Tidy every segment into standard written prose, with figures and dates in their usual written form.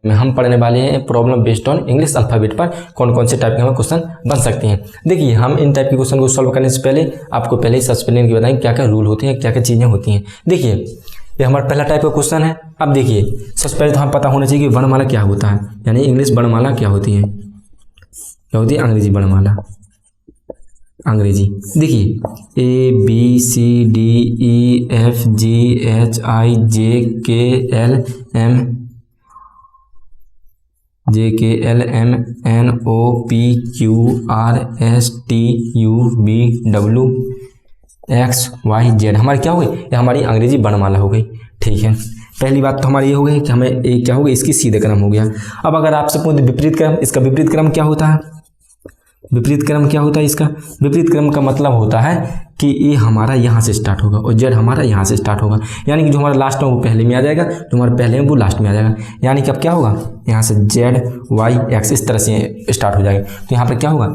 में हम पढ़ने वाले हैं problem based on English alphabet पर कौन कौन से टाइप के हमें क्वेश्चन बन सकते हैं। देखिए हम इन टाइप के क्वेश्चन को सॉल्व करने से पहले आपको पहले ही सबसे पहले इनके बताएंगे क्या क्या रूल होते हैं, क्या क्या चीज़ें होती हैं। देखिए ये हमारा पहला टाइप का क्वेश्चन है। अब देखिए सबसे पहले तो हमें पता होना चाहिए कि वर्णमाला क्या होता है, यानी इंग्लिश वर्णमाला क्या होती है, क्या होती है अंग्रेजी वर्णमाला। अंग्रेजी देखिए ABCDEFGHIJKLMNOPQRSTUV WXYZ हमारी क्या हो गई, ये हमारी अंग्रेजी वर्णमाला हो गई। ठीक है, पहली बात तो हमारी ये हो गई कि हमें एक क्या हो गया, इसकी सीधे क्रम हो गया। अब अगर आपसे पूछे विपरीत क्रम, इसका विपरीत क्रम क्या होता है, विपरीत क्रम क्या होता है इसका, विपरीत क्रम का मतलब होता है कि ये हमारा यहाँ से स्टार्ट होगा और जेड हमारा यहाँ से स्टार्ट होगा, यानी कि जो हमारा लास्ट में वो पहले में आ जाएगा, जो हमारा पहले में वो लास्ट में आ जाएगा। यानी कि अब क्या होगा, यहाँ से ZYX इस तरह से स्टार्ट हो जाएगा। तो यहाँ पर क्या होगा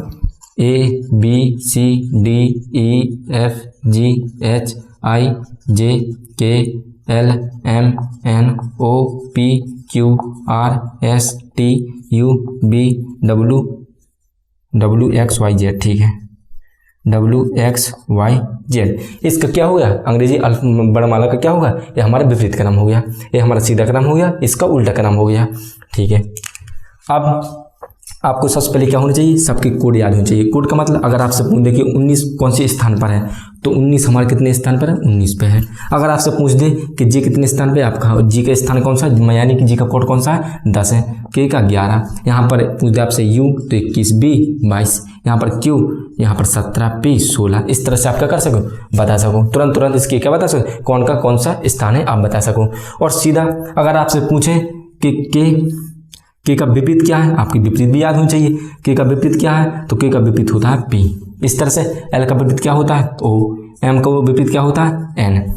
ABCDEFGHIJKLMNOPQRSTUVWXYZ। ठीक है, WXYZ इसका क्या हो गया, अंग्रेजी वर्णमाला का क्या होगा, ये हमारा विपरीत क्रम हो गया, ये हमारा सीधा क्रम हो गया, इसका उल्टा क्रम हो गया। ठीक है, अब आपको सबसे पहले क्या होना चाहिए, सबके कोड याद होना चाहिए। कोड का मतलब अगर आपसे पूछ दे कि 19 कौन से स्थान पर है, तो 19 हमारे कितने स्थान पर है, 19 पे है। अगर आपसे पूछ दे कि जी कितने स्थान पे, आपका जी का स्थान कौन सा है, यानी कि जी का कोड कौन सा है, 10 है, के का 11, यहाँ पर पूछ दे आपसे यू तो 21, बी 22, यहाँ पर क्यू, यहाँ पर 17, पी 16। इस तरह से आप क्या कर सको, बता सको, तुरंत इसके क्या बता सको, कौन का कौन सा स्थान है आप बता सको। और सीधा अगर आपसे पूछे कि के का विपरीत क्या है, आपकी विपरीत भी याद होनी चाहिए। के का विपरीत क्या है, तो के का विपरीत होता है पी। इस तरह से एल का विपरीत क्या होता है, ओ। एम का विपरीत क्या होता है, एन।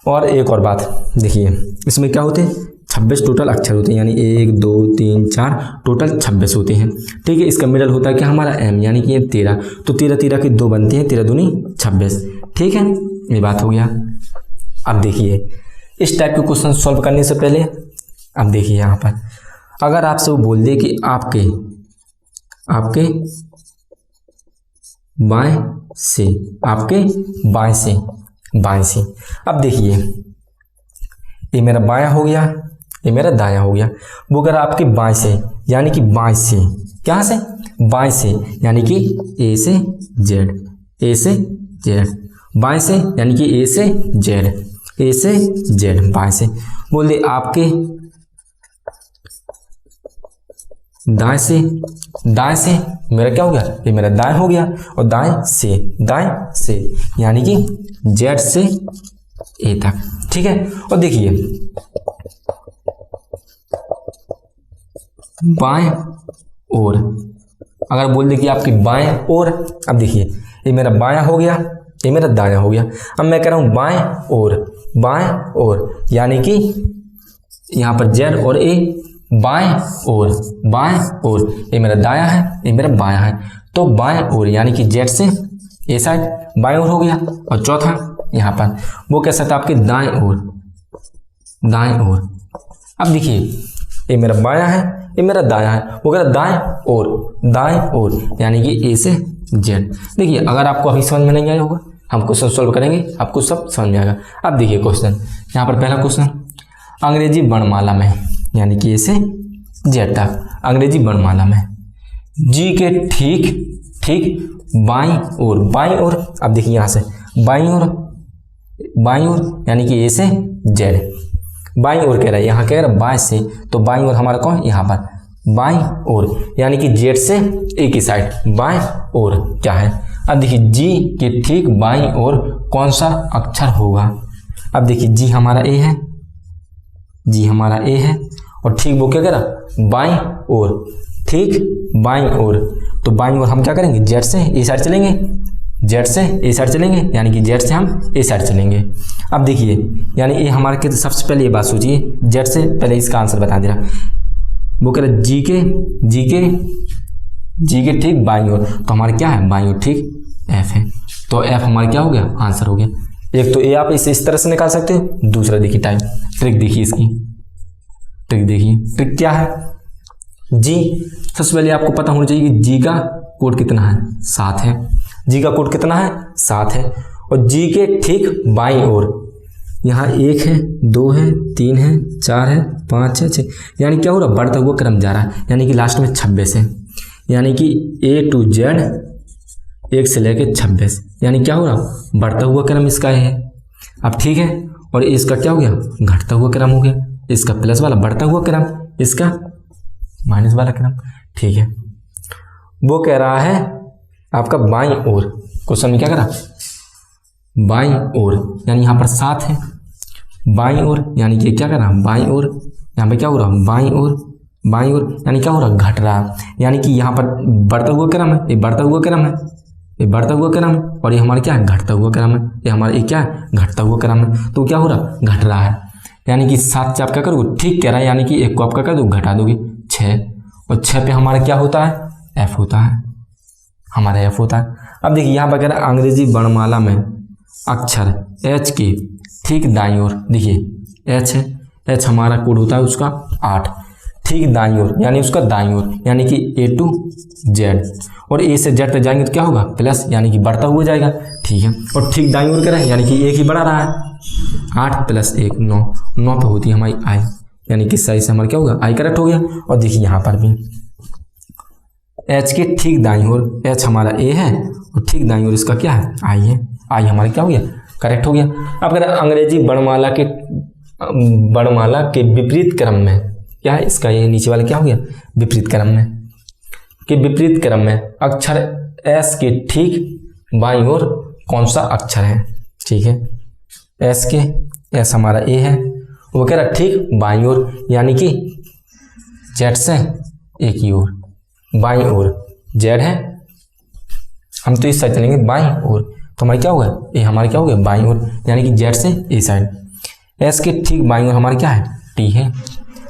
और एक और बात देखिए, इसमें क्या होते हैं, 26 टोटल अक्षर होते हैं, यानी 1 2 3 4 टोटल 26 होते हैं। ठीक है, इसका मिडल होता है क्या हमारा एम, यानी कि ये 13, तो 13 के 2 बनते हैं, 13 दूनी 26। ठीक है, ये बात हो गया। अब देखिए इस टाइप के क्वेश्चन सॉल्व करने से पहले अब देखिए यहाँ पर अगर आपसे वो बोल दे कि आपके बाएं से, आपके बाएं से। अब देखिए ये मेरा बायां हो गया, ये मेरा दायां हो गया। वो अगर आपके बाएं से, यानी कि बाएं से, क्या से, बाएं से, यानी कि ए से जेड, ए से जेड, बाएं से यानी कि ए से जेड, ए से जेड, बाएं से। बोल दे आपके दाएं से मेरा क्या हो गया, ये मेरा दाएं हो गया, और दाएं से यानी कि जेड से ए तक। ठीक है, और देखिए बाएं और अगर बोल दे कि आपकी बाएं और, अब देखिए ये मेरा बायां हो गया, ये मेरा दायां हो गया। अब मैं कह रहा हूं बाएं और यानी कि यहां पर जेड और ए, बाएं और ये मेरा दायां है, ये मेरा बायां है, तो बाएं और यानी कि जेड से ए साइड बाएं और हो गया। और चौथा यहाँ पर वो कैसा था, आपके दाएं और। अब देखिए ये मेरा बायां है, ये मेरा दायां है, वो कह रहा दाएं और यानी कि ए से जेड। देखिए अगर आपको अभी समझ में नहीं आया होगा, हम क्वेश्चन सॉल्व करेंगे, आपको सब समझ में आएगा। अब देखिए क्वेश्चन, यहाँ पर पहला क्वेश्चन अंग्रेजी वर्णमाला में, यानी कि ए से जेड तक अंग्रेजी वर्णमाला में जी के ठीक बाईं ओर। अब देखिए यहाँ से बाईं ओर यानी कि ए से जेड, बाईं ओर कह रहा है, यहाँ कह रहा है बाएं से, तो बाईं ओर हमारा कौन, यहाँ पर बाईं ओर यानी कि जेड से ए की साइड बाएं ओर क्या है। अब देखिए जी के ठीक बाईं ओर कौन सा अक्षर होगा। अब देखिए जी हमारा ए है, और ठीक वो क्या कह रहा, बाईं ओर, ठीक बाईं ओर, तो बाईं ओर हम क्या करेंगे, जेड से ए साइड चलेंगे, यानी कि जेड से हम ए साइड चलेंगे। अब देखिए यानी ये हमारे के, सबसे पहले ये बात सोचिए, जेड से पहले इसका आंसर बता दे रहा, वो कह रहा जी के ठीक बाईं ओर, तो हमारे क्या है, बाईं ओर ठीक एफ है, तो एफ हमारा क्या हो गया, आंसर हो गया। एक तो ए आप इसे इस तरह से निकाल सकते हो, दूसरा देखिए टाइप ट्रिक देखिए इसकी, ट्रिक देखिए, ट्रिक क्या है जी। सबसे पहले आपको पता होना चाहिए कि जी का कोड कितना है, 7 है। जी का कोड कितना है, 7 है। और जी के ठीक बाईं ओर यहाँ 1 है, 2 है, 3 है, 4 है, 5 है, 6, यानी क्या हो रहा है, बढ़ता हुआ क्रम जा रहा है, यानी कि लास्ट में 26 है। यानी कि A to Z 1 से लेके 26, यानी क्या हो रहा, बढ़ता हुआ क्रम इसका है। अब ठीक है, और इसका क्या हो गया, घटता हुआ क्रम हो गया। इसका प्लस वाला बढ़ता हुआ क्रम, इसका माइनस वाला क्रम। ठीक है, वो कह रहा है आपका बाईं ओर, क्वेश्चन में क्या करा, बाईं ओर, यानी यहाँ पर 7 है, बाईं ओर, यानी कि क्या कर रहा, बाईं ओर, यहाँ पे क्या हो रहा, बाईं ओर, बाईं ओर, यानी क्या हो रहा, घट रहा। यानी कि यहाँ पर बढ़ता हुआ क्रम है, ये बढ़ता हुआ क्रम है, ये बढ़ता हुआ क्रम है, और ये हमारा क्या है, घटता हुआ क्रम है। ये हमारा ये क्या है, घटता हुआ क्रम है। तो क्या हो रहा, घट रहा है। यानी कि 7 से आप क्या करोगे, ठीक कह रहा है, यानी कि 1 को आप क्या कर दो, घटा दोगे, 6, और 6 पे हमारा क्या होता है, F होता है, हमारा F होता है। अब देखिए यहाँ पर कह रहा है अंग्रेजी वर्णमाला में अक्षर H की ठीक दाईं ओर, देखिए H है, H हमारा कोड होता है उसका 8, ठीक दाईं ओर, यानी उसका दाईं ओर, यानी कि A to Z, और A से Z तक जाएंगे तो क्या होगा, प्लस, यानी कि बढ़ता हुआ जाएगा। ठीक है, और ठीक दाईं ओर करें, यानी कि 1 ही बढ़ा रहा है, 8 + 1 9, 9 पे होती है हमारी I, यानी कि सही से हमारा क्या होगा, I करेक्ट हो गया। और देखिए यहाँ पर भी H के ठीक दाईं ओर, H हमारा A है, और ठीक दाईं ओर इसका क्या है, I है, I हमारा क्या हो गया, करेक्ट हो गया। अब अगर अंग्रेजी वर्णमाला के विपरीत क्रम में क्या है, इसका ये नीचे वाला क्या हो गया, विपरीत क्रम में, के विपरीत क्रम में अक्षर S के ठीक बाईं ओर कौन सा अक्षर है। ठीक है, S के, S हमारा A है, वो कह रहा ठीक बाईं ओर, यानी कि Z से A की ओर, बाईं ओर Z है, हम तो इस साइड चलेंगे बाईं ओर, तो हमारा क्या होगा, ये हमारा क्या हो गया, बाईं ओर, यानी कि Z से A साइड। S के ठीक बाईं ओर हमारा क्या है, T है।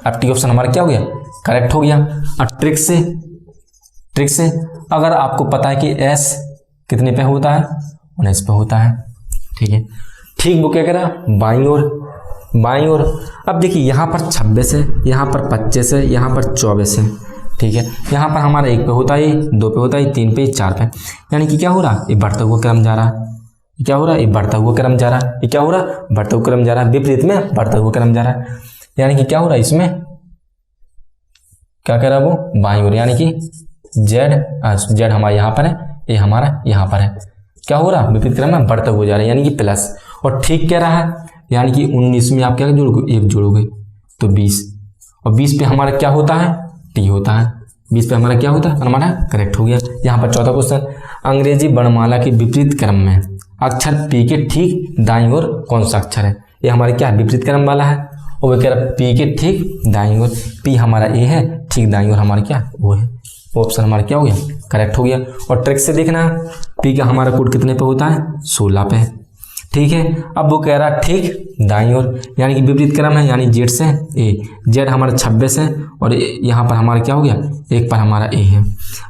अब T ऑप्शन हमारा क्या हो गया, करेक्ट हो गया। अब ट्रिक से अगर आपको पता है कि S कितने पे होता है, 19 पे होता है। ठीक है, ठीक वो क्या करा, बाईं ओर, बाईं ओर। अब देखिए यहाँ पर 26 है, यहाँ पर 25 है, यहाँ पर 24 है। ठीक है, यहाँ पर हमारा 1 पे होता है, 2 पे होता है, 3 पे, 4 पे, यानी कि क्या हो रहा, ये बढ़ता हुआ क्रम जा रहा है। क्या हो रहा है, ये बढ़ता हुआ क्रम जा रहा है। ये क्या हो रहा है, बढ़ता हुआ क्रम जा रहा है, विपरीत में बढ़ता हुआ क्रम जा रहा है। यानी कि क्या हो रहा है, इसमें क्या कह रहा है वो, बाईं ओर, यानी कि Z हमारा यहाँ पर है, ये हमारा यहाँ पर है। क्या हो रहा है, विपरीत क्रम में बढ़ता हुआ जा रहा है, यानी कि प्लस। और ठीक कह रहा है, यानी कि 19 में आप क्या जोड़ोगे, 1 जोड़ोगे तो 20, और 20 पे हमारा क्या होता है, T होता है। 20 पे हमारा क्या होता है, हमारा करेक्ट हो गया। यहाँ पर चौथा क्वेश्चन, अंग्रेजी वर्णमाला के विपरीत क्रम में अक्षर P के ठीक दाईं ओर कौन सा अक्षर है। ये हमारे क्या है, विपरीत क्रम वाला है, और वो कह रहा है P के ठीक दाईं ओर, P हमारा A है, ठीक दाईं ओर हमारा क्या वो है, वो ऑप्शन हमारा क्या हो गया, करेक्ट हो गया। और ट्रिक से देखना है, P का हमारा कोड कितने पे होता है, 16 पे। ठीक है, अब वो कह रहा है ठीक दाईं ओर, यानी कि विपरीत क्रम है, यानी Z से A, Z हमारा 26 है, और यहाँ पर हमारा क्या हो गया, 1 पर हमारा A है।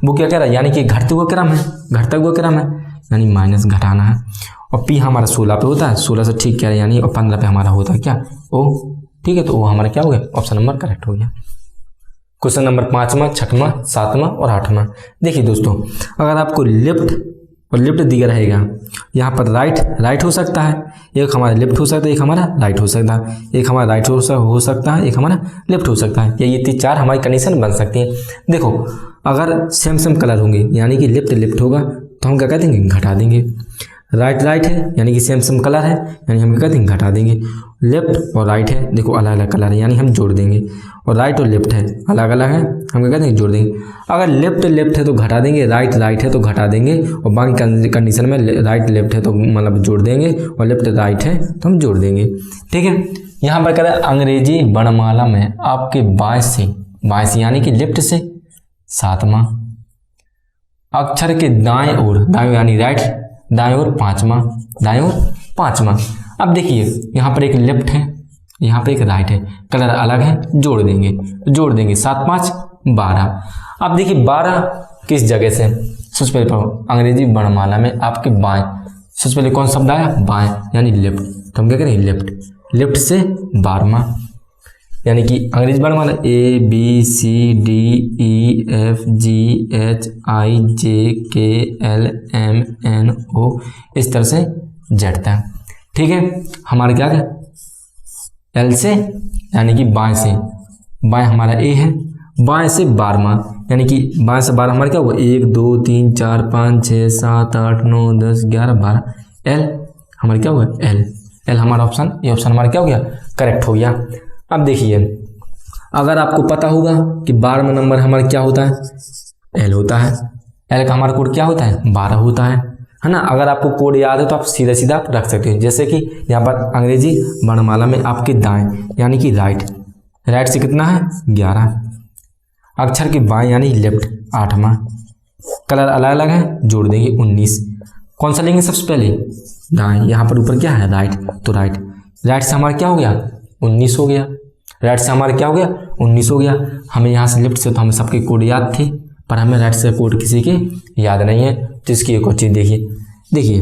वो क्या कह रहा है, यानी कि घटता हुआ क्रम है, घटता हुआ क्रम है, यानी माइनस घटाना है। और P हमारा 16 पे होता है, 16 से ठीक कह रहा है, यानी और 15 पे हमारा होता है क्या, O। ठीक है, तो वो हमारा क्या हो गया, ऑप्शन नंबर करेक्ट हो गया। क्वेश्चन नंबर 5वां, 6वां, 7वां और 8वां। देखिए दोस्तों, अगर आपको लेफ्ट और लेफ्ट दिया रहेगा, यहाँ पर राइट हो सकता है, एक हमारा लेफ्ट हो सकता है, एक हमारा राइट हो सकता है, एक हमारा राइट हो सकता है, एक हमारा लेफ्ट हो सकता है, या ये 4 हमारी कंडीशन बन सकती है। देखो, अगर सेम कलर होंगे, यानी कि लेफ्ट होगा, तो हम क्या कर देंगे, घटा देंगे। राइट है, यानी कि सेम कलर है, यानी हम क्या कर देंगे, घटा देंगे। लेफ्ट और राइट है, देखो अलग अलग कलर है, यानी हम जोड़ देंगे। और राइट और लेफ्ट है, अलग अलग है, हम क्या कर देंगे, जोड़ देंगे। अगर लेफ्ट है तो घटा देंगे, राइट है तो घटा देंगे, और बाकी कंडीशन में राइट लेफ्ट है तो मतलब जोड़ देंगे, और लेफ्ट राइट है तो हम जोड़ देंगे। ठीक है, यहाँ पर कह रहा है अंग्रेजी वर्णमाला में आपके बाएं से यानी कि लेफ्ट से 7वां अक्षर के दाएं ओर, यानी राइट, दाएं ओर 5वां। अब देखिए, यहाँ पर एक लेफ्ट है, यहाँ पर एक राइट है, कलर अलग है, जोड़ देंगे 7 5 12। अब देखिए 12 किस जगह से, सबसे पहले पढ़ो, अंग्रेजी वर्णमाला में आपके बाएं, सबसे पहले कौन शब्द आया, बाएं, यानी लेफ्ट, तो हम क्या करें, लेफ्ट से 12वां, यानी कि अंग्रेजी वर्णमाला ABCDEFGHIJKLMNO इस तरह से जेड तक। ठीक है, हमारा क्या है एल से यानी कि बाएं से, बाएं हमारा ए है, बाएं से 12वां यानी कि बाएं से 12 हमारा क्या हुआ 1 2 3 4 5 6 7 8 9 10 11 12 एल हमारा क्या हुआ एल। एल हमारा ऑप्शन, ये ऑप्शन हमारा क्या हो गया करेक्ट हो गया। अब देखिए अगर आपको पता होगा कि 12वां नंबर हमारा क्या होता है एल होता है, एल का हमारा कोड क्या होता है 12 होता है ना। अगर आपको कोड याद है तो आप सीधा सीधा रख सकते हो, जैसे कि यहाँ पर अंग्रेजी वर्णमाला में आपके दाएं यानी कि राइट, राइट से कितना है 11, अक्षर के बाएं यानी लेफ्ट 8वां, कलर अलग अलग है जोड़ देंगे 19। कौन सा लेंगे सबसे पहले दाएं, यहाँ पर ऊपर क्या है राइट, तो राइट, राइट से हमारा क्या हो गया 19 हो गया, राइट से हमारा क्या हो गया 19 हो गया। हमें यहाँ से लेफ्ट से तो हमें सबके कोड याद थे, पर हमें राइट से कोड किसी के याद नहीं है, तो इसकी एक और चीज़ देखिए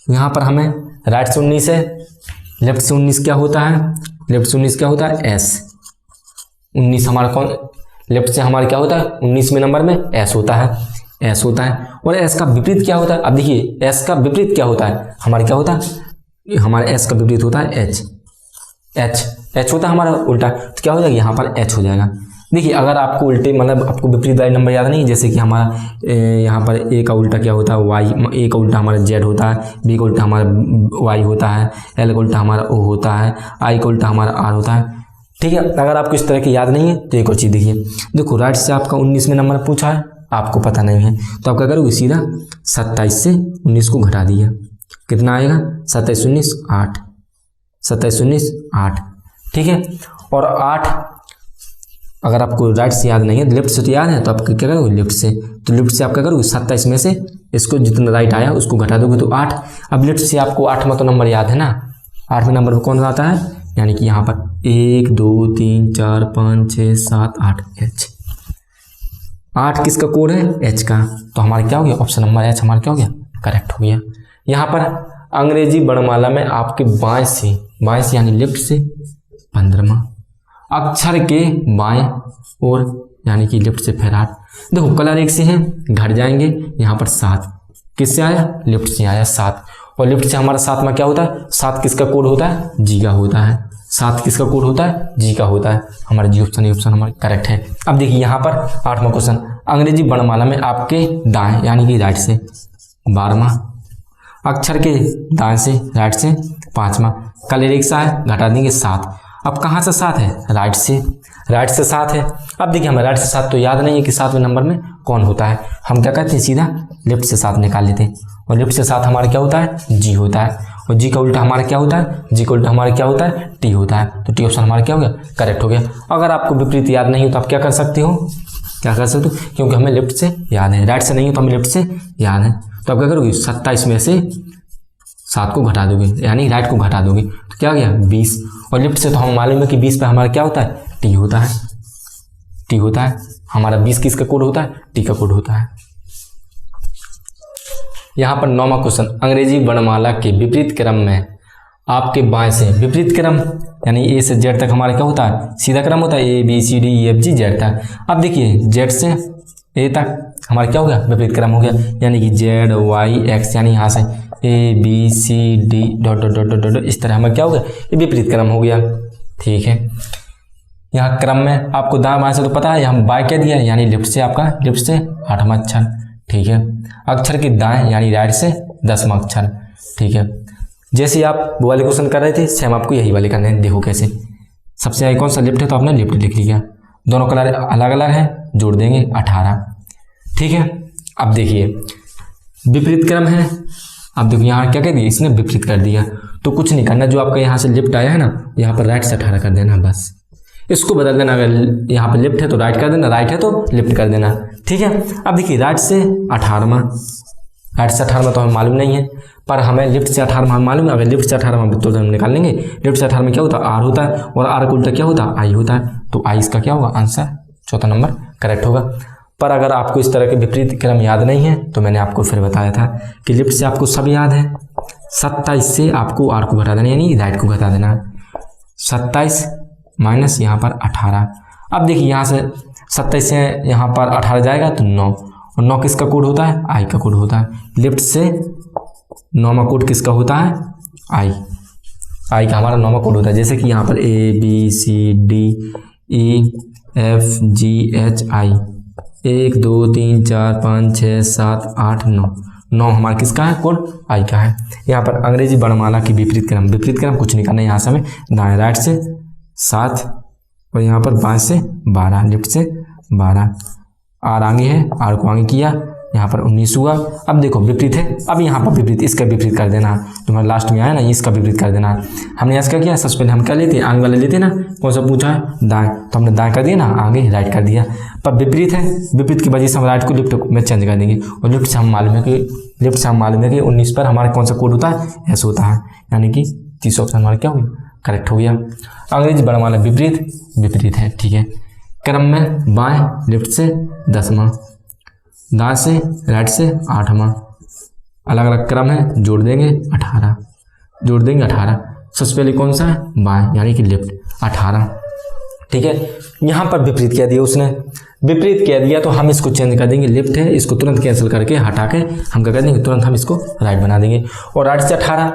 यहाँ पर हमें राइट से 19 है, लेफ्ट से 19 क्या होता है, लेफ्ट से 19 क्या होता है एस, 19 हमारा कौन, लेफ्ट से हमारा क्या होता है 19वें नंबर में एस होता है, एस होता है। और एस का विपरीत क्या होता है, अब देखिए एस का विपरीत क्या होता है हमारा क्या होता है, हमारे एस का विपरीत होता है एच, एच होता है हमारा उल्टा, तो क्या हो जाएगा यहाँ पर एच हो जाएगा। देखिए अगर आपको उल्टे मतलब आपको विपरीत वाले नंबर याद नहीं, जैसे कि हमारा यहाँ पर ए का उल्टा क्या होता है वाई, ए का उल्टा हमारा जेड होता है, बी का उल्टा हमारा वाई होता है, एल का उल्टा हमारा ओ होता है, आई का उल्टा हमारा आर होता है। ठीक है, अगर आपको इस तरह की याद नहीं है तो एक और चीज़ देखिए, देखो राइट से आपका 19वें नंबर पूछा है, आपको पता नहीं है तो आप क्या करोगे सीधा 27 से 19 को घटा दिया, कितना आएगा 27 19 8, 27 19 8। ठीक है, और 8 अगर आपको राइट से याद नहीं है, लेफ्ट से तो याद है, तो आप क्या करोगे लेफ्ट से, तो लेफ्ट से आप क्या करोगे 27 में से इसको जितना राइट आया उसको घटा दोगे तो 8। अब लेफ्ट से आपको 8वां तो नंबर याद है ना, 8वें नंबर पर कौन आता है, यानी कि यहाँ पर 1 2 3 4 5 6 7 8 एच, 8 किसका कोड है एच का, तो हमारा क्या हो गया ऑप्शन नंबर एच हमारा क्या हो गया करेक्ट हो गया। यहाँ पर अंग्रेजी वर्णमाला में आपके बाएं से यानी लेफ्ट से 15वां, अक्षर के बाएं और यानी कि लेफ्ट से फिर 8। देखो कलर एक से हैं घट जाएंगे, यहाँ पर 7 किससे आया लेफ्ट से आया 7, और लेफ्ट से हमारा 7वां क्या होता है, 7 किसका कोड होता है जी का होता है, 7 किसका कोड होता है जी का होता है, हमारा जी ऑप्शन ये ऑप्शन हमारा करेक्ट है। अब देखिए यहाँ पर 8वां क्वेश्चन, अंग्रेजी वर्णमाला में आपके दाएं यानी कि राइट से 12वां, अक्षर के दाएं से राइट से 5वां, कलर एक सा है घटा देंगे 7। अब कहाँ से 7 है राइट से 7 है। अब देखिए हमें राइट से 7 तो याद नहीं है कि 7वें नंबर में कौन होता है, हम क्या करते हैं सीधा लेफ्ट से 7 निकाल लेते हैं, और लेफ्ट से 7 हमारा क्या होता है जी होता है, और जी का उल्टा हमारा क्या होता है, जी का उल्टा हमारा क्या होता है टी होता है, तो टी ऑप्शन हमारा क्या हो गया करेक्ट हो गया। अगर आपको विपरीत याद नहीं हो तो आप क्या कर सकते हो, क्योंकि हमें लेफ्ट से याद है, राइट से नहीं हो तो हमें लेफ्ट से याद है, तो आप क्या करोगे 27 में से 7 को घटा दोगे यानी राइट को घटा दोगे, तो क्या हो गया 20, और लेफ्ट से तो हम मालूम है कि 20 पे हमारा क्या होता है टी होता है, टी होता है हमारा 20 किसका कोड होता है टी का कोड होता है। यहाँ पर 9वां क्वेश्चन, अंग्रेजी वर्णमाला के विपरीत क्रम में आपके बाएं से, विपरीत क्रम यानी ए से जेड तक हमारा क्या होता है सीधा क्रम होता है, A B C D E F G Z तक। अब देखिए जेड से ए तक हमारा क्या हो गया विपरीत क्रम हो गया, यानी कि जेड वाई एक्स, यानी यहाँ से A B C D dot dot dot dot इस तरह हमें क्या हो गया ये विपरीत क्रम हो गया। ठीक है, यहाँ क्रम में आपको दाएं बाएं से तो पता है, यहाँ बाय क्या दिया है यानी लेफ्ट से आपका लेफ्ट से 8वां अक्षर। ठीक है, अक्षर के दाएं यानी राइट से 10वां अक्षर। ठीक है, जैसे आप वो वाले क्वेश्चन कर रहे थे सेम आपको यही वाले करने हैं। देखो कैसे, सबसे आगे कौन सा लेफ्ट है तो आपने लेफ्ट लिख लिया, दोनों कलर अलग अलग है जोड़ देंगे 18। ठीक है, अब देखिए विपरीत क्रम है, अब देखो यहाँ क्या कह दिया इसने विपरीत कर दिया, तो कुछ नहीं करना, जो आपका यहाँ से लेफ्ट आया है ना यहाँ पर राइट से 18 कर देना, बस इसको बदल देना, अगर यहाँ पर लेफ्ट है तो राइट कर देना, राइट है तो लेफ्ट कर देना। ठीक है, अब देखिए राइट से 18वां, राइट से 18वां तो हमें मालूम नहीं है, पर हमें लेफ्ट से 18वां मालूम है। अगर लेफ्ट से 18वां तो हम निकाल लेंगे, लेफ्ट से 18 में क्या होता है आर होता है, और आर का उल्टा क्या होता है आई होता है, तो आई इसका क्या होगा आंसर चौथा नंबर करेक्ट होगा। पर अगर आपको इस तरह के विपरीत क्रम याद नहीं है तो मैंने आपको फिर बताया था कि लेफ्ट से आपको सब याद है, 27 से आपको आर को घटा देना यानी राइट को घटा देना है, 27 माइनस यहाँ पर 18। अब देखिए यहाँ से 27 से यहाँ पर 18 जाएगा तो 9, और 9 किसका कोड होता है? आई का कोड होता है। लेफ्ट से 9वां कोड किसका होता है? आई का हमारा 9वां कोड होता है। जैसे कि यहाँ पर ABCDEFGHI 1 2 3 4 5 6 7 8 9, 9 हमारा किसका है? कोड आई का है। यहाँ पर अंग्रेजी वर्णमाला की विपरीत क्रम कुछ नहीं करना है। यहाँ से हमें दाएं राइट से 7 और यहाँ पर बाएं से 12, लेफ्ट से 12। आर आगे है, आर को आगे किया, यहाँ पर 19 हुआ। अब देखो विपरीत है, अब यहाँ पर विपरीत, इसका विपरीत कर देना। तुम्हारा लास्ट में आया ना, इसका विपरीत कर देना। हमने इसका किया, सबसे पहले हम क्या लेते हैं? आगे वाले लेते ना, कौन सा पूछा है? दाएं, तो हमने दाएं कर दिया ना, आगे राइट कर दिया। पर विपरीत है, विपरीत की वजह से हम राइट को लेफ्ट में चेंज कर देंगे। और लेफ्ट से हम मालूम है कि 19 पर हमारा कौन सा कोड होता है? एस होता है। यानी कि तीसरा ऑप्शन हमारा क्या हो गया? करेक्ट हो गया। अंग्रेजी वर्णमाला विपरीत है, ठीक है। क्रम में बाएं लेफ्ट से 10वां, दाएं से राइट से 8वां, अलग अलग क्रम है, जोड़ देंगे 18। सबसे पहले कौन सा है? बाएं, यानी कि लेफ्ट 18, ठीक है। यहाँ पर विपरीत कह दिया उसने, विपरीत कह दिया तो हम इसको चेंज कर देंगे। लेफ्ट है, इसको तुरंत कैंसिल करके हटा के हम क्या कर देंगे? तुरंत हम इसको राइट बना देंगे। और राइट से 18,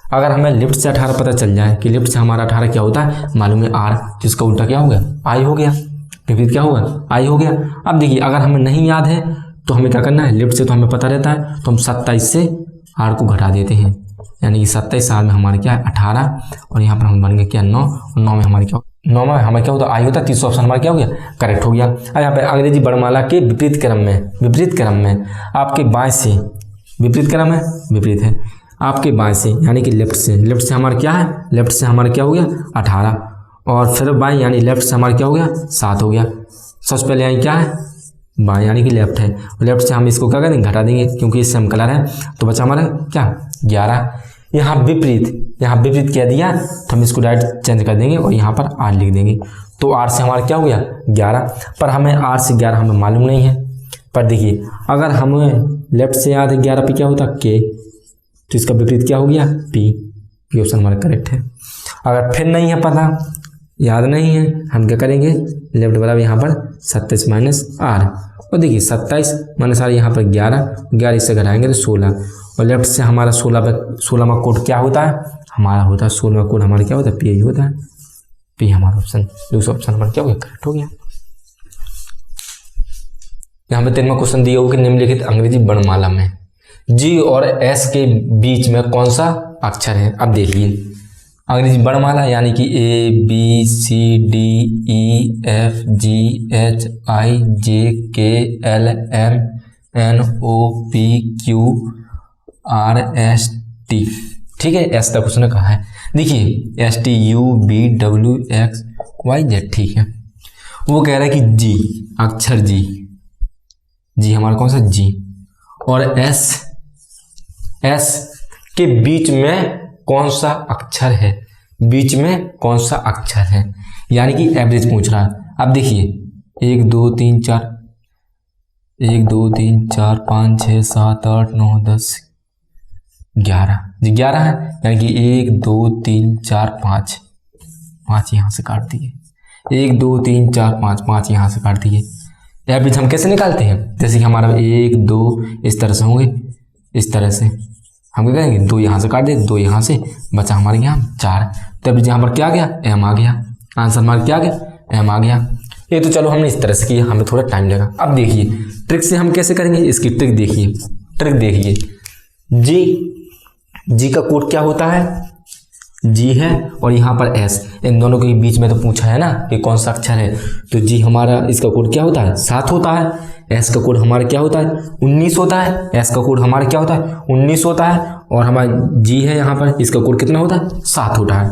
अगर हमें लेफ्ट से 18 पता चल जाए कि लेफ्ट से हमारा 18 क्या होता है, मालूम है आर, जिसका उल्टा क्या हो गया? आई हो गया। विपरीत क्या होगा? आई हो गया। अब देखिए अगर हमें नहीं याद है तो हमें क्या करना है? लेफ्ट से तो हमें पता रहता है, तो हम 27 से आर को घटा देते हैं, यानी कि 27 आर में हमारे क्या है? 18, और यहाँ पर हम बन गए क्या? 9, और 9 में हमारे क्या? 9 में हमें क्या होता है? आई होता है। तीसरा ऑप्शन हमारा क्या हो गया? करेक्ट हो गया। अब यहाँ पे अंग्रेजी वर्णमाला के विपरीत क्रम में आपके बाएं से, विपरीत क्रम है, विपरीत है, आपके बाएं से यानी कि लेफ्ट से हमारा क्या है? लेफ्ट से हमारा क्या हो गया? 18, और फिर बाएं यानी लेफ्ट से हमारा क्या हो गया? 7 हो गया। सबसे पहले यहाँ क्या है? बाएं यानी कि लेफ्ट है, और लेफ्ट से हम इसको क्या करेंगे? घटा देंगे, क्योंकि इससे हम कलर है, तो बचा हमारा क्या? 11। यहाँ विपरीत कह दिया तो हम इसको डायरेक्ट चेंज कर देंगे और यहाँ पर आर लिख देंगे, तो आर से हमारा क्या हो गया? 11। पर हमें आर से 11 हमें मालूम नहीं है। पर देखिए अगर हमें लेफ्ट से याद है 11 पे क्या होता? के, तो इसका विपरीत क्या हो गया? पी ऑप्शन हमारा करेक्ट है। अगर फिर नहीं है पता, याद नहीं है, हम क्या करेंगे? लेफ्ट बराबर यहाँ पर 27 माइनस आर, और देखिए 27 माइनस आर यहाँ पर 11 इससे घटाएंगे तो 16, और लेफ्ट से हमारा 16वां कोड क्या होता है? हमारा होता है 16वां कोड हमारा क्या होता है? पी होता है। पी हमारा ऑप्शन, दूसरा ऑप्शन हमारा क्या हो गया? करेक्ट हो गया। यहाँ पे 13वां क्वेश्चन दिया हुआ कि निम्नलिखित अंग्रेजी वर्णमाला में जी और एस के बीच में कौन सा अक्षर है? अब देखिए अंग्रेजी वर्णमाला यानी कि ABCDEFGHIJKLMNOPQRST, ठीक है, एस तक उसने कहा है। देखिए STUVWXYZ, ठीक है। वो कह रहा है कि जी, अक्षर जी हमारा कौन सा? जी, और एस के बीच में कौन सा अक्षर है? बीच में कौन सा अक्षर है, यानी कि एवरेज पूछ रहा है। अब देखिए 1 2 3 4 5 6 7 8 9 10 11 जी 11 है, यानी कि 1 2 3 4 5 यहाँ से काट दिए। 1 2 3 4 5 यहाँ से काट दिए। एवरेज हम कैसे निकालते हैं? जैसे कि हमारा 1 2 इस तरह से होंगे, इस तरह से हम क्या करेंगे? 2 यहाँ से काट दे, 2 यहाँ से, बचा हमारे यहाँ 4। तब यहाँ पर क्या आ गया? एम आ गया। आंसर हमारा क्या आ गया? एम आ गया। ये तो चलो हमने इस तरह से किया, हमें थोड़ा टाइम लगा। अब देखिए ट्रिक से हम कैसे करेंगे, इसकी ट्रिक देखिए। जी का कोड क्या होता है? जी है, और यहाँ पर एस, इन दोनों के बीच में तो पूछा है ना कि कौन सा अक्षर है, तो जी हमारा इसका कोड क्या होता है? 7 होता है। एस का कोड हमारा क्या होता है? 19 होता है। एस का कोड हमारा क्या होता है? 19 होता है, और हमारा जी है यहाँ पर, इसका कोड कितना होता है? 7 होता है।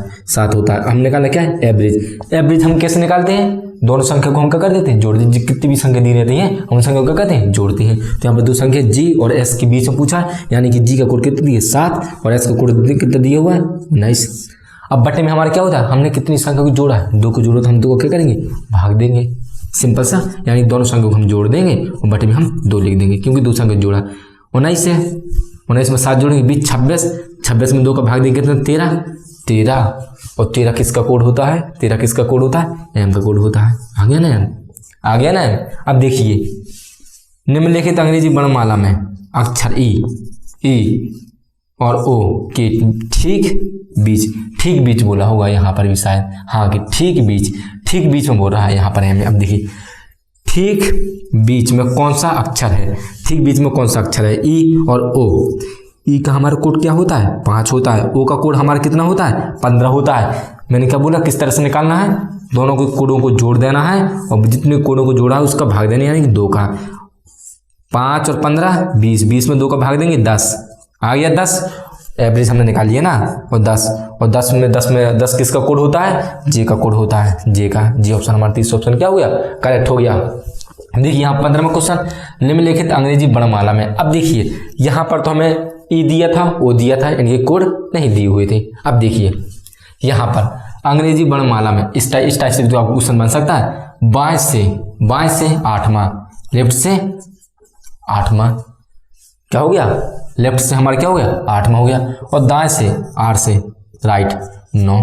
हमने निकाला क्या है? एवरेज हम कैसे निकालते हैं? दोनों संख्या को हम क्या कर देते हैं? जोड़ देते हैं। कितनी भी संख्या दी रहती है हम संख्या को क्या करते हैं? जोड़ते हैं। तो यहाँ पर दो संख्या जी और एस के बीच में पूछा है, यानी कि जी का कोड कितना दिया? 7, और एस का कोड कितना दिया हुआ है? 19। अब बटे में हमारा क्या होता है? हमने कितनी संख्या को जोड़ा है? 2 को जोड़ा, तो हम 2 को क्या करेंगे? भाग देंगे, सिंपल सा। यानी दोनों संख्या को हम जोड़ देंगे और बटे में हम 2 लिख देंगे, क्योंकि 2 संख्या जोड़ा 19 है। 19 में 7 जोड़ेंगे, 20 26 में 2 का भाग देंगे कितना? 13। 13, और 13 किसका कोड होता है? 13 किसका कोड होता है? एम का कोड होता है। आ गया ना एम? आ गया ना एम? अब देखिए निम्नलिखित अंग्रेजी वर्णमाला में अक्षर ई और ओ के ठीक बीच बोला होगा यहाँ पर भी शायद, हाँ कि ठीक बीच में बोल रहा है यहाँ पर एम। अब देखिए ठीक बीच में कौन सा अक्षर है? ठीक बीच में कौन सा अक्षर है? ई और ओ। ई का हमारा कोड क्या होता है? 5 होता है। ओ का कोड हमारा कितना होता है? 15 होता है। मैंने क्या बोला, किस तरह से निकालना है? दोनों को कोडों को जोड़ देना है और जितने कोडों को जोड़ा है उसका भाग देना, यानी कि 2 का। 5 और 15 20, 20 में 2 का भाग देंगे 10, आ गया 10। एवरेज हमने निकाल लिया ना। और 10 में 10 किसका कोड होता है? जे का कोड होता है, जे का। जी ऑप्शन हमारा तीसरा ऑप्शन क्या हो गया? करेक्ट हो गया। देखिए यहाँ 15वां क्वेश्चन, निम्नलिखित अंग्रेजी वर्णमाला में। अब देखिए यहाँ पर तो हमें ई दिया था, ओ दिया था, इनके कोड नहीं दिए हुए थे। अब देखिए यहाँ पर अंग्रेजी वर्णमाला में इस टाइप से तो आपको क्वेश्चन बन सकता है। बाएं से 8वां, लेफ्ट से 8वां, क्या हो गया? लेफ्ट से हमारा क्या हो गया? 8वां हो गया। और दाएं से 8 से राइट 9।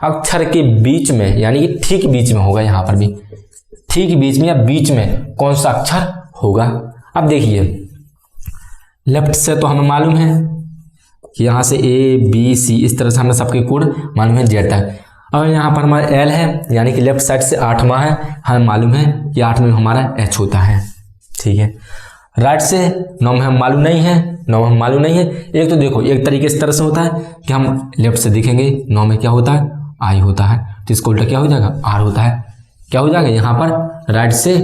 अक्षर के बीच में, यानी कि ठीक बीच में होगा। यहाँ पर भी ठीक बीच में या बीच में कौन सा अक्षर होगा? अब देखिए लेफ्ट से तो हमें मालूम है कि यहाँ से ए बी सी इस तरह से हमें सबके कोड मालूम है, जेड तक। अब यहाँ पर हमारा एल है, यानी कि लेफ्ट साइड से 8वां है, हमें मालूम है कि 8 में हमारा एच होता है। ठीक है। राइट से 9 में हम मालूम नहीं है, 9 में हम मालूम नहीं है। एक तो देखो एक तरीके इस तरह से होता है कि हम लेफ्ट से देखेंगे 9 में क्या होता है? आई होता है, तो इसको उल्टा क्या हो जाएगा? आर होता है। क्या हो जाएगा? यहाँ पर राइट से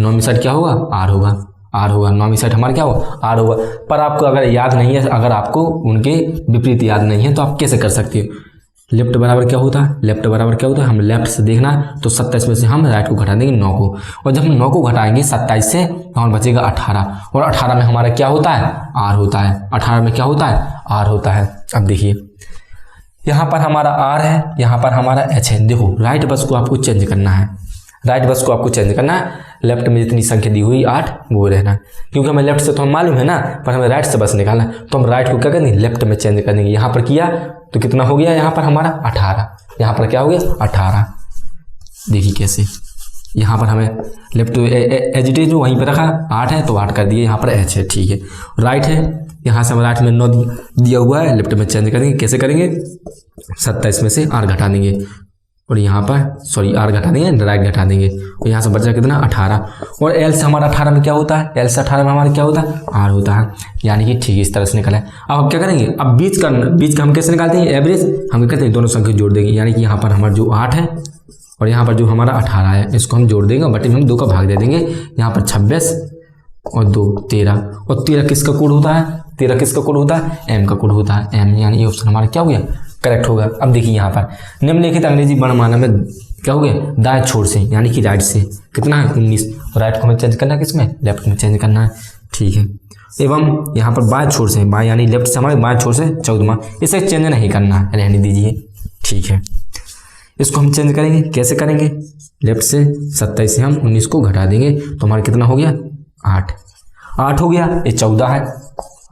9वीं साइड क्या होगा? आर होगा, आर होगा। 9वीं साइड हमारा क्या होगा? आर होगा। पर आपको अगर याद नहीं है, अगर आपको उनके विपरीत याद नहीं है तो आप कैसे कर सकते हो? लेफ्ट बराबर क्या होता है? लेफ्ट बराबर क्या होता है? हम लेफ्ट से देखना है तो 27 में से हम राइट को घटा देंगे 9 को, और जब हम 9 को घटाएंगे 27 से तो हमारा बचेगा 18, और 18 में हमारा क्या होता है? आर होता है। 18 में क्या होता है? आर होता है। अब देखिए यहाँ पर हमारा आर है, यहाँ पर हमारा एच है। देखो राइट बस को आपको चेंज करना है, राइट बस को आपको चेंज करना है। लेफ्ट में जितनी संख्या दी हुई 8 वो रहना है, क्योंकि हमें लेफ्ट से तो हम मालूम है ना, पर हमें राइट से बस निकालना है। तो हम राइट को क्या करेंगे? लेफ्ट में चेंज कर देंगे। यहाँ पर किया तो कितना हो गया? यहाँ पर हमारा 18, यहाँ पर क्या हो गया? 18। देखिए कैसे, यहाँ पर हमें लेफ्ट एजिटेज वहीं पर रखा 8 है तो 8 कर दिए, यहाँ पर एच है। ठीक है। राइट है, यहाँ से हम राइट में 9 दिया हुआ है, लेफ्ट में चेंज करेंगे। कैसे करेंगे? 27 में से आर घटा देंगे, और यहाँ पर सॉरी आर घटा देंगे, राइट घटा देंगे, और यहाँ से बचा कितना? 18। और एल से हमारा 18 में क्या होता है? एल से 18 में हमारा क्या होता है? आर होता है। यानी कि ठीक इस तरह से निकला है। अब हम क्या करेंगे? अब बीच का हम कैसे निकालते हैं? एवरेज हम क्या करते हैं? दोनों संख्या जोड़ देंगे, यानी कि यहाँ पर हमारा जो 8 है और यहाँ पर जो हमारा 18 है, इसको हम जोड़ देंगे, बटे में हम 2 का भाग दे देंगे। यहाँ पर 26 और 2 13, और 13 किसका कोड होता है? 13 किसका कोड होता है? एम का कोड होता है, एम। यानी ये ऑप्शन हमारा क्या हो गया? करेक्ट होगा। अब देखिए यहाँ पर निम्नलिखित अंग्रेजी वर्णमाला में क्या हो गया? दाएं छोर से, यानी कि राइट से कितना है? 19, और राइट को हमें चेंज करना है किसमें? लेफ्ट में चेंज करना है। ठीक है। एवं यहाँ पर बाएं छोर से, बाएं यानी लेफ्ट से हमारे बाएं छोर से 14वां, इसे चेंज नहीं करना है, रहने दीजिए। ठीक है। इसको हम चेंज करेंगे। कैसे करेंगे? लेफ्ट से 27 से हम 19 को घटा देंगे तो हमारा कितना हो गया? 8 हो गया। ये 14 है,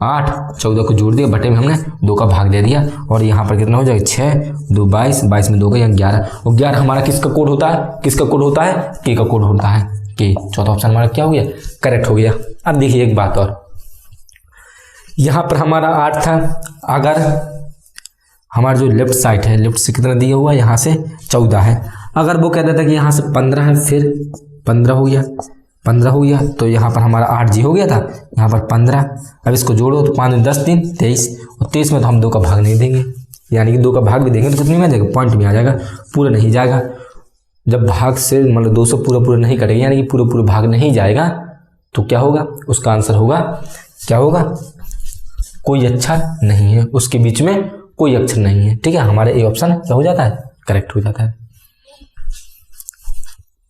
8 14 को जोड़ दिया, बटे में हमने 2 का भाग दे दिया, और यहाँ पर कितना हो जाएगा? 6 2 22, 22 में 2 का 11, और 11 हमारा किसका कोड होता है? किसका कोड होता है? के का कोड होता है, के। चौथा ऑप्शन हमारा क्या हो गया? करेक्ट हो गया। अब देखिए एक बात और, यहाँ पर हमारा 8 था, अगर हमारा जो लेफ्ट साइड है, लेफ्ट से कितना दिया हुआ है? यहाँ से 14 है। अगर वो कहता था कि यहाँ से 15 है, फिर 15 हो गया, 15 हो गया, तो यहाँ पर हमारा 8 जी हो गया था, यहाँ पर 15। अब इसको जोड़ो तो 5 10 3 23, और 23 में तो हम 2 का भाग नहीं देंगे, यानी कि 2 का भाग भी देंगे तो कितने में आ जाएगा? पॉइंट में आ जाएगा, पूरा नहीं जाएगा। जब भाग से मतलब 200 पूरा नहीं करेगा, यानी कि पूरा भाग नहीं जाएगा, तो क्या होगा? उसका आंसर होगा क्या होगा? कोई अक्षर नहीं है, उसके बीच में कोई अक्षर नहीं है। ठीक है। हमारे ए ऑप्शन क्या हो जाता है? करेक्ट हो जाता है।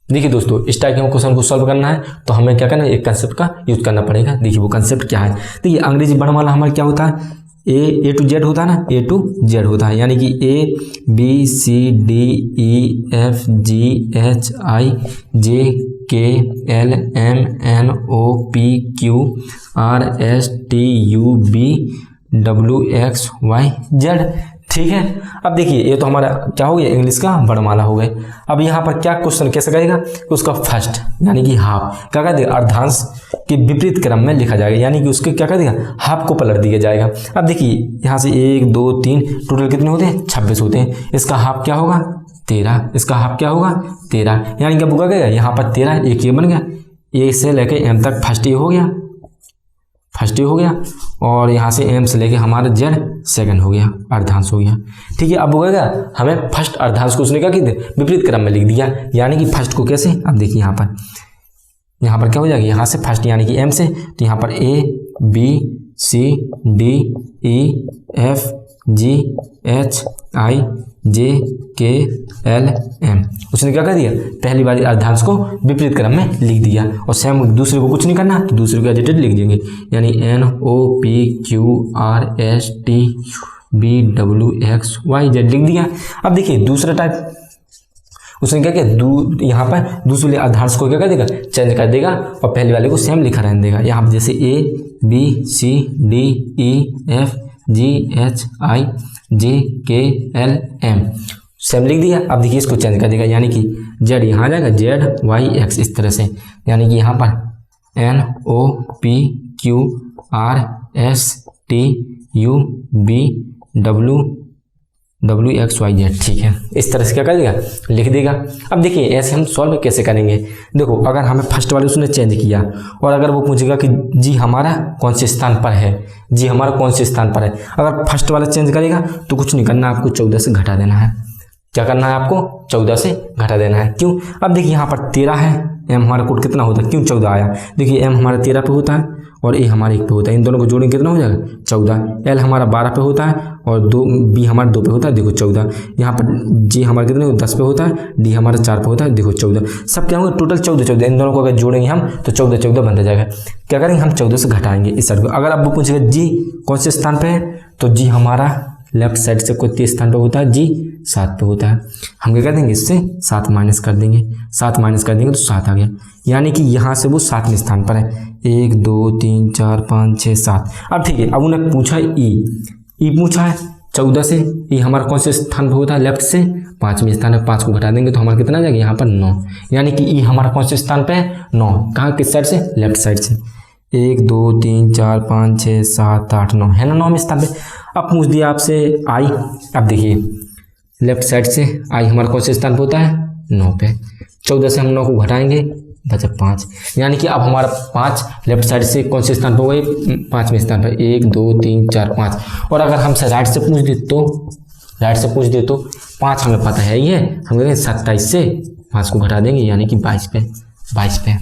देखिए दोस्तों, इस टाइप के क्वेश्चन को सॉल्व करना है तो हमें क्या करना है? एक कंसेप्ट का यूज करना पड़ेगा। देखिए वो कंसेप्ट क्या है? देखिए अंग्रेजी वर्णमाला हमारा क्या होता है? ए टू जेड होता है ना, ए टू जेड होता है, यानी कि A B C D E F G H I J K L M N O P Q R S T U V W X Y Z। ठीक है। अब देखिए ये तो हमारा क्या हो गया, इंग्लिश का वर्णमाला हो गए। अब यहाँ पर क्या क्वेश्चन कैसे करेगा कि उसका फर्स्ट यानी कि हाफ क्या कर देगा, अर्धांश के विपरीत क्रम में लिखा जाएगा, यानी कि उसके क्या कर देगा, हाफ को पलट दिया जाएगा। अब देखिए यहाँ से 1 2 3 टोटल कितने होते हैं, 26 होते हैं। इसका हाफ क्या होगा, 13। इसका हाफ क्या होगा, 13। यानी क्या बुका गया, यहाँ पर 13 एक ये बन गया, ए से लेके एम तक फर्स्ट ए हो गया, फर्स्ट ए हो गया, और यहाँ से एम से लेके हमारा जेड सेकंड हो गया, अर्धांश हो गया। ठीक है। अब होगा हमें फर्स्ट अर्धांश को उसने क्या किया, विपरीत क्रम में लिख दिया, यानी कि फर्स्ट को कैसे, अब देखिए यहाँ पर क्या हो जाएगा, यहाँ से फर्स्ट यानी कि एम से, तो यहाँ पर A B C D E F G H I J K L M, उसने क्या कर दिया, पहली बार अर्धांश को विपरीत क्रम में लिख दिया। और सेम दूसरे को कुछ नहीं करना, तो दूसरे को एडिटेड लिख देंगे, यानी N O P Q R S T B W X Y Z लिख दिया। अब देखिए दूसरा टाइप उसने क्या किया, यहाँ पर दूसरे अर्धांश को क्या कर देगा, चेंज कर देगा और पहले वाले को सेम लिखा रहने देगा। यहाँ पर जैसे A B C D E F G H I J K L M same लिख दिया। अब देखिए इसको चेंज कर देगा, यानी कि जेड यहाँ आ जाएगा, जेड वाई एक्स इस तरह से, यानी कि यहाँ पर N O P Q R S T U B W X Y Z. ठीक है, इस तरह से क्या कर देगा, लिख देगा। अब देखिए ऐसे हम सॉल्व कैसे करेंगे। देखो अगर हमें फर्स्ट वाले उसने चेंज किया और अगर वो पूछेगा कि जी हमारा कौन से स्थान पर है, जी हमारा कौन से स्थान पर है, अगर फर्स्ट वाला चेंज करेगा तो कुछ नहीं करना, आपको 14 से घटा देना है। क्या करना है, आपको 14 से घटा देना है। क्यों, अब देखिए यहाँ पर 13 है, एम हमारा कोड कितना होता है, क्यों 14 आया, देखिए एम हमारा 13 पे होता है और ए हमारे 1 पे होता है, इन दोनों को जोड़ेंगे कितना हो जाएगा 14। एल हमारा 12 पे होता है और बी हमारा 2 पे होता है, देखो 14। यहाँ पर जी हमारा कितने 10 पे होता है, डी हमारा 4 पे होता है, देखो 14। सब क्या होगा, टोटल 14, इन दोनों को अगर जोड़ेंगे हम तो 14 बनता जाएगा। क्या करेंगे हम 14 से घटाएंगे इस साइड को। अगर अब वो पूछेगा जी कौन से स्थान पे है, तो जी हमारा लेफ्ट साइड से कोई 30 स्थान पे होता है, जी 7 पे होता है। हम क्या कर देंगे, इससे 7 माइनस कर देंगे, 7 माइनस कर देंगे तो 7 आ गया, यानी कि यहाँ से वो 7वें स्थान पर है। 1 2 3 4 5 6 7। अब ठीक है, अब उन्हें पूछा ई पूछा है 14 से, ई हमारा कौन से स्थान पर होता है, लेफ्ट से 5वें स्थान है, 5 को घटा देंगे तो हमारा कितना आ जाएगा, यहाँ पर 9, यानी कि ई हमारा कौन से स्थान पे है, 9। कहाँ, किस साइड से, लेफ्ट साइड से। 1 2 3 4 5 6 7 8 9 है ना, 9वें स्थान पे। अब पूछ दिया आपसे आई, अब देखिए लेफ्ट साइड से आई हमारा कौन से स्थान पे होता है, 9 पे। 14 से हम 9 को घटाएंगे, बचा 5, यानी कि अब हमारा 5 लेफ्ट साइड से कौन से स्थान पर होगा, 5वें स्थान पर। 1 2 3 4 5। और अगर हमसे राइट से पूछ दे तो 5 हमें पता है ही है, हम कहेंगे 27 से 5 को घटा देंगे, यानी कि 22 पे।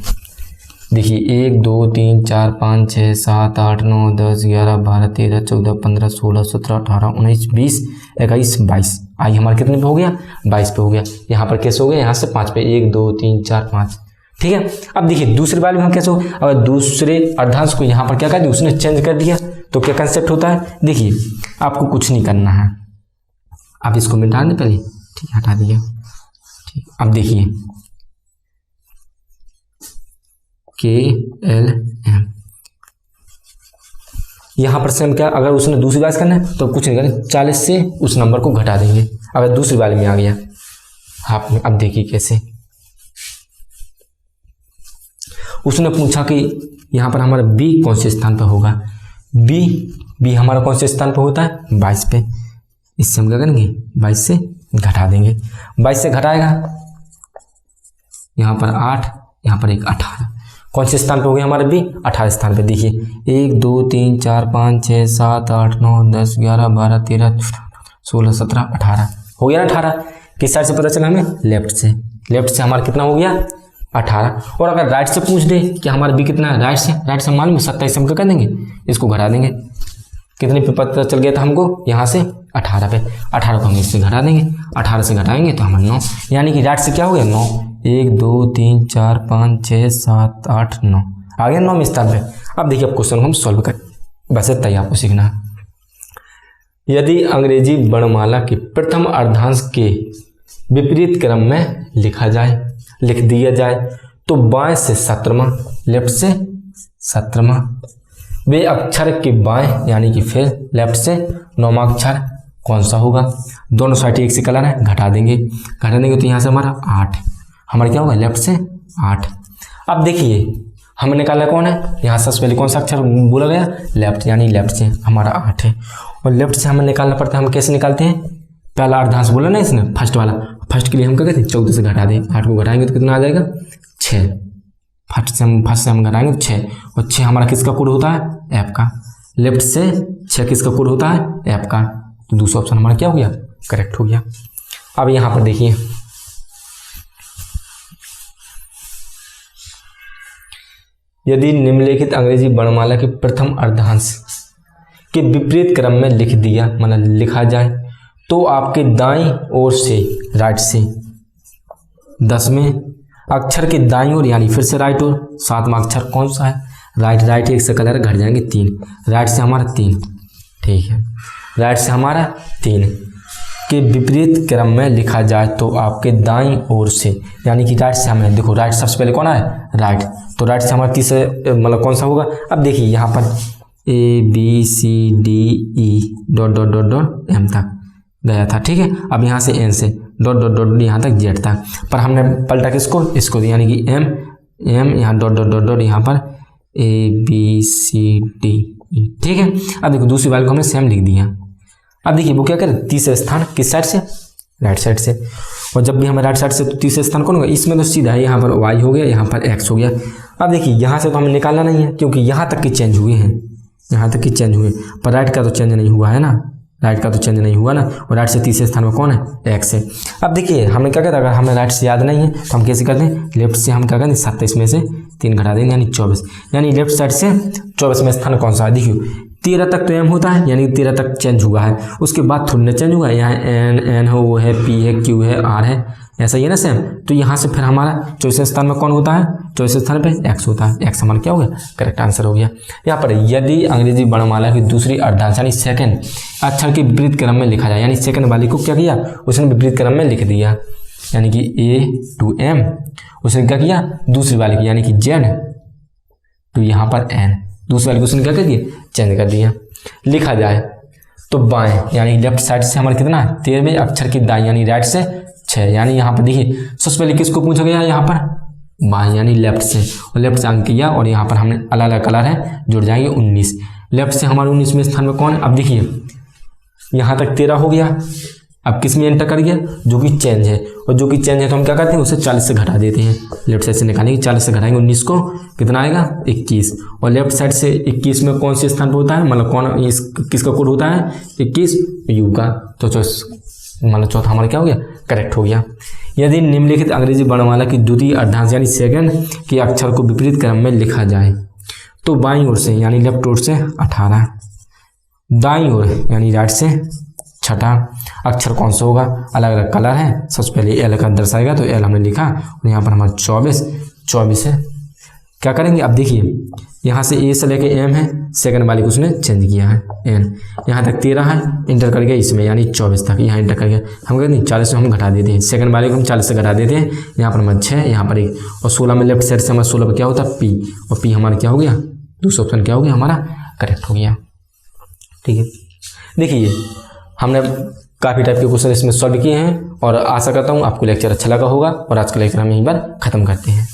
देखिए 1 2 3 4 5 6 7 8 9 10 11 12 13 14 15 16 17 18 19 20 21 22। आई हमारा कितने पे हो गया, 22 पे हो गया। यहाँ पर कैसे हो गया, यहाँ से 5 पे, 1 2 3 4 5। ठीक है। अब देखिए दूसरे वाले में हम कैसे हो, अगर दूसरे अर्धांश को यहाँ पर क्या कर दिया, उसने चेंज कर दिया तो क्या कंसेप्ट होता है। देखिए आपको कुछ नहीं करना है, आप इसको मिटा दें पहले, ठीक है, हटा दिया। ठीक, अब देखिए KLM, यहाँ पर सेम क्या, अगर उसने दूसरी बार करना है तो कुछ नहीं करना, 40 से उस नंबर को घटा देंगे अगर दूसरी बार में आ गया। आप अब देखिए कैसे, उसने पूछा कि यहाँ पर हमारा B कौन से स्थान पर होगा, B हमारा कौन से स्थान पर होता है, 22 पे। इससे हम क्या करेंगे, 22 से घटा देंगे, 22 से घटाएगा, यहाँ पर 8, यहाँ पर 1 18। कौन से स्थान पे हो गया हमारा B, 18 स्थान पे। देखिए 1 2 3 4 5 6 7 8 9 10 11 12 13 16 17 18 हो गया ना 18। किस साइड से पता चला हमें, लेफ्ट से हमारा कितना हो गया, 18। और अगर राइट से पूछ दे कि हमारा B कितना है, राइट से मालूम 27 से हम क्या कर देंगे, इसको घटा देंगे। कितने पे पता चल गया था हमको, यहाँ से 18 पे। 18 को हम इससे घटा देंगे, 18 से घटाएंगे तो हमारा 9, यानी कि राइट से क्या हो गया, 9। 1 2 3 4 5 6 7 8 9 आ गया 9वें स्थान पे। अब देखिए अब क्वेश्चन को हम सॉल्व करें, बस इतना ही आपको सीखना है। यदि अंग्रेजी वर्णमाला के प्रथम अर्धांश के विपरीत क्रम में लिख दिया जाए तो बाएं से 17वां, लेफ्ट से 17वां, वे अक्षर के बाएं यानी कि फिर लेफ्ट से 9वां अक्षर कौन सा होगा। दोनों साइड एक से कलर है, घटा देंगे तो यहाँ से हमारा 8, हमारा क्या होगा लेफ्ट से 8। अब देखिए हमें निकालना कौन है, यहाँ सबसे पहले कौन सा अक्षर बोला गया, लेफ्ट, यानी लेफ्ट से हमारा 8 है। और लेफ्ट से हमें निकालना पड़ता है, हम कैसे निकालते हैं, पहला अर्धांश बोला ना इसने, फर्स्ट वाला, फर्स्ट के लिए हम क्या कहते हैं 14 से घटा दें, 8 को घटाएंगे तो कितना आ जाएगा 6, फर्स्ट से हम घटाएंगे तो 6, और 6 हमारा किसका कोड होता है, एफ का। लेफ्ट से 6 किसका कोड होता है, एफ का। तो दूसरा ऑप्शन हमारा क्या हो गया, करेक्ट हो गया। अब यहाँ पर देखिए यदि निम्नलिखित अंग्रेजी वर्णमाला के प्रथम अर्धांश के विपरीत क्रम में लिख दिया, मतलब लिखा जाए, तो आपके दाईं ओर से, राइट से 10वें अक्षर के दाईं ओर, यानी फिर से राइट ओर 7वां अक्षर कौन सा है, राइट एक से कलर घट जाएंगे 3, राइट से हमारा 3, ठीक है, राइट से हमारा 3 के विपरीत क्रम में लिखा जाए तो आपके दाईं ओर से, यानी कि राइट से हमें देखो, राइट सबसे पहले कौन है, राइट, तो राइट से हमारा तीसरे मतलब कौन सा होगा। अब देखिए यहाँ पर ABCDE ... एम तक गया था, ठीक है। अब यहाँ से एन से ... यहाँ तक जेड था, पर हमने पलटा इसको दिया, यानी कि एम यहाँ ... यहाँ पर ABCDE, ठीक है। अब देखो दूसरी वाली को हमने सेम लिख दिया। अब देखिए वो क्या करें, तीसरे स्थान किस साइड से, राइट साइड से, और जब भी हमें राइट साइड से तो तीसरे स्थान कौन होगा, इसमें तो सीधा है, यहाँ पर वाई हो गया, यहाँ पर एक्स हो गया। अब देखिए यहाँ से तो हमें निकालना नहीं है, क्योंकि यहाँ तक के चेंज हुए हैं, यहाँ तक के चेंज हुए, पर राइट का तो चेंज नहीं हुआ है ना, राइट का तो चेंज नहीं हुआ ना, और राइट से तीसरे स्थान में कौन है, एक्स है। अब देखिए हमने क्या कहता है, अगर हमें राइट से याद नहीं है तो हम कैसे करते हैं, लेफ्ट से हम क्या करते हैं 27 में से 3 घटा देंगे, यानी 24, यानी लेफ्ट साइड से 24 में स्थान कौन सा है, देखिए 13 तक तो एम होता है, यानी 13 तक चेंज हुआ है, उसके बाद थोड़ी ना चेंज हुआ है, यहाँ एन हो, वो है, पी है, क्यू है, आर है, ऐसा ही है ना सेम। तो यहाँ से फिर हमारा 24 स्थान में कौन होता है, 24 स्थान पे एक्स होता है, एक्स हमारा क्या हो गया, करेक्ट आंसर हो गया। यहाँ पर यदि अंग्रेजी वर्णमाला की दूसरी अर्धांश यानी सेकंड अक्षर के विपरीत क्रम में लिखा जाए, यानी सेकंड वाली को क्या किया, उसने विपरीत क्रम में लिख दिया, यानी कि A to M, उसने क्या किया, दूसरी वाली की यानी कि Z तो यहाँ पर N, दूसरी वाली को उसने क्या कर दिया, चेंज कर दिया। लिखा जाए तो बाएं, यानी लेफ्ट साइड से हमारा कितना है, 13वें अक्षर की दाएं, यानी राइट से 6, यानी यहाँ पर देखिए सबसे पहले किसको पूछा गया है, यहाँ पर बाएं, यानी लेफ्ट से, और लेफ्ट से अंक किया, और यहाँ पर हमने अलग अलग कलर है जुड़ जाएंगे 19, लेफ्ट से हमारे 19वें स्थान में कौन है। अब देखिए यहाँ तक 13 हो गया, अब किस में एंटर कर गया, जो कि चेंज है, और जो कि चेंज है तो हम क्या करते हैं, उसे 40 से घटा देते हैं, लेफ्ट साइड से निकालेंगे, 40 से घटाएंगे 19 को, कितना आएगा 21, और लेफ्ट साइड से 21 में कौन से स्थान पर होता है, मतलब कौन किसका कोड होता है, 21 यू का, तो मतलब चौथा हमारा क्या हो गया, करेक्ट हो गया। यदि निम्नलिखित अंग्रेजी वर्णमाला की द्वितीय अर्धांश यानी सेकंड के अक्षर को विपरीत क्रम में लिखा जाए तो बाईं ओर से, यानी लेफ्ट ओर से 18, दाईं ओर यानी राइट से 6ठा अक्षर कौन सा होगा, अलग अलग कलर है, सबसे पहले एल का दर्शाएगा, तो एल हमने लिखा, और यहाँ पर हमारा 24 है, क्या करेंगे। अब देखिए यहाँ से ए से लेके एम है, सेकंड वाली को उसने चेंज किया है एन, यहाँ तक 13 है, इंटर कर गया इसमें, यानी 24 तक यहाँ इंटर कर गया, हम कहते हैं 40 से हम घटा देते हैं, सेकंड वाले को हम 40 से घटा देते हैं, यहाँ पर हमारा 6, यहाँ पर 1, और 16 में लेफ्ट साइड से हमारा 16 पर क्या होता है पी, और पी हमारा क्या हो गया, दूसरा ऑप्शन क्या हो गया, हमारा करेक्ट हो गया, ठीक है। देखिए हमने काफ़ी टाइप के क्वेश्चन इसमें सॉल्व किए हैं, और आशा करता हूँ आपको लेक्चर अच्छा लगा होगा, और आज का लेक्चर हम यहीं पर ख़त्म करते हैं।